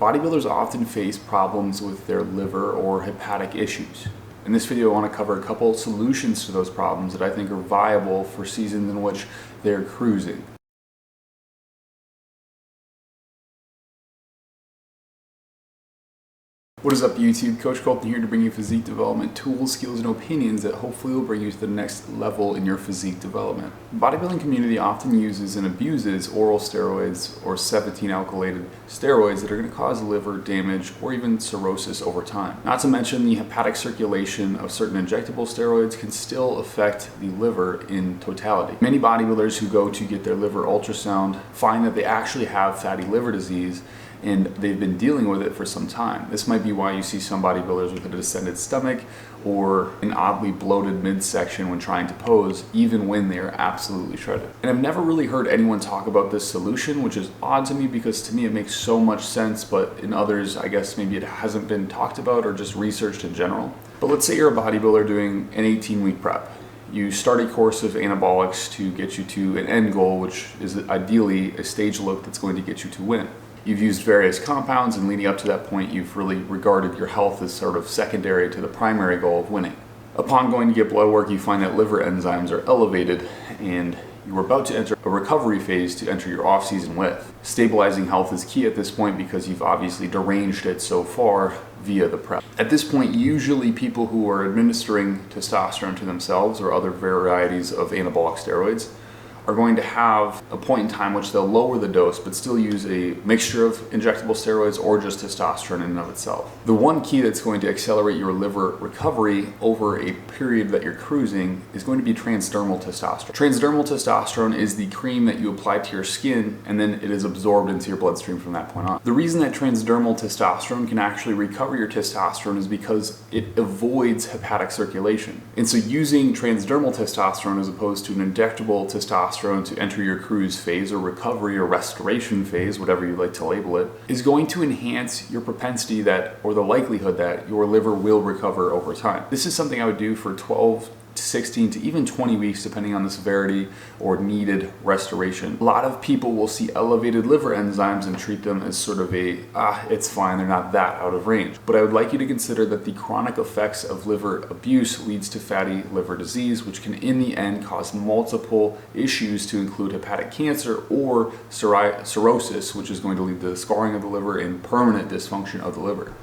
Bodybuilders often face problems with their liver or hepatic issues. In this video, I want to cover a couple solutions to those problems that I think are viable for seasons in which they're cruising. What is up, YouTube? Coach Kolton here to bring you physique development tools, skills, and opinions that hopefully will bring you to the next level in your physique development. The bodybuilding community often uses and abuses oral steroids or 17-alkylated steroids that are going to cause liver damage or even cirrhosis over time. Not to mention the hepatic circulation of certain injectable steroids can still affect the liver in totality. Many bodybuilders who go to get their liver ultrasound find that they actually have fatty liver disease, and they've been dealing with it for some time. This might be why you see some bodybuilders with a distended stomach or an oddly bloated midsection when trying to pose, even when they are absolutely shredded. And I've never really heard anyone talk about this solution, which is odd to me because to me it makes so much sense, but in others, I guess maybe it hasn't been talked about or just researched in general. But let's say you're a bodybuilder doing an 18-week prep. You start a course of anabolics to get you to an end goal, which is ideally a stage look that's going to get you to win. You've used various compounds, and leading up to that point, you've really regarded your health as sort of secondary to the primary goal of winning. Upon going to get blood work, you find that liver enzymes are elevated, and you are about to enter a recovery phase to enter your off-season with. Stabilizing health is key at this point because you've obviously deranged it so far via the prep. At this point, usually people who are administering testosterone to themselves or other varieties of anabolic steroids are going to have a point in time which they'll lower the dose but still use a mixture of injectable steroids or just testosterone in and of itself. The one key that's going to accelerate your liver recovery over a period that you're cruising is going to be transdermal testosterone. Transdermal testosterone is the cream that you apply to your skin, and then it is absorbed into your bloodstream from that point on. The reason that transdermal testosterone can actually recover your testosterone is because it avoids hepatic circulation. And so using transdermal testosterone as opposed to an injectable testosterone to enter your cruise phase or recovery or restoration phase, whatever you like to label it, is going to enhance your propensity that, or the likelihood that, your liver will recover over time. This is something I would do for 12 to 16 to even 20 weeks depending on the severity or needed restoration. A lot of people will see elevated liver enzymes and treat them as sort of it's fine, they're not that out of range. But I would like you to consider that the chronic effects of liver abuse leads to fatty liver disease, which can in the end cause multiple issues to include hepatic cancer or cirrhosis, which is going to lead to the scarring of the liver and permanent dysfunction of the liver.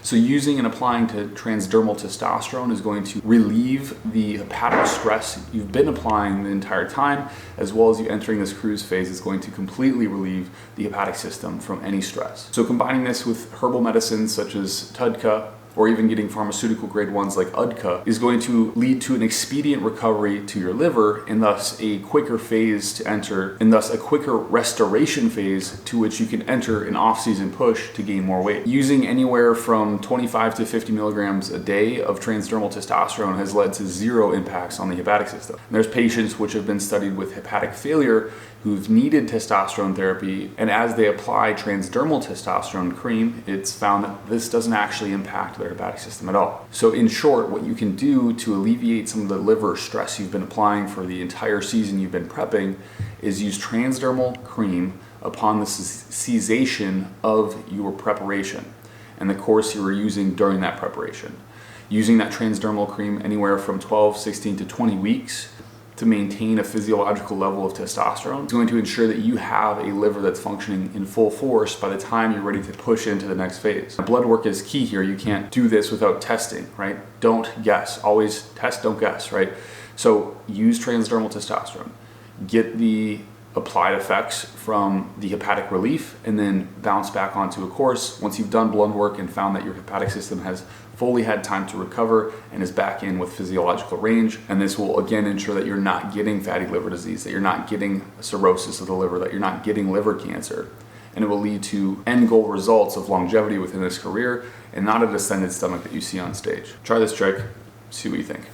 So using and applying to transdermal testosterone is going to relieve the hepatic stress you've been applying the entire time, as well as you entering this cruise phase is going to completely relieve the hepatic system from any stress. So combining this with herbal medicines such as TUDCA, or even getting pharmaceutical grade ones like UDCA, is going to lead to an expedient recovery to your liver, and thus a quicker phase to enter, and thus a quicker restoration phase to which you can enter an off-season push to gain more weight. Using anywhere from 25 to 50 milligrams a day of transdermal testosterone has led to zero impacts on the hepatic system. And there's patients which have been studied with hepatic failure who've needed testosterone therapy, and as they apply transdermal testosterone cream, it's found that this doesn't actually impact their hepatic system at all. So in short, what you can do to alleviate some of the liver stress you've been applying for the entire season you've been prepping is use transdermal cream upon the cessation of your preparation and the course you were using during that preparation. Using that transdermal cream anywhere from 12, 16 to 20 weeks to maintain a physiological level of testosterone is going to ensure that you have a liver that's functioning in full force by the time you're ready to push into the next phase. Blood work is key here. You can't do this without testing, right? Don't guess. Always test, don't guess, right? So use transdermal testosterone. Get the applied effects from the hepatic relief, and then bounce back onto a course once you've done blood work and found that your hepatic system has fully had time to recover and is back in with physiological range. And this will again ensure that you're not getting fatty liver disease, that you're not getting cirrhosis of the liver, that you're not getting liver cancer. And it will lead to end goal results of longevity within this career and not a distended stomach that you see on stage. Try this trick, see what you think.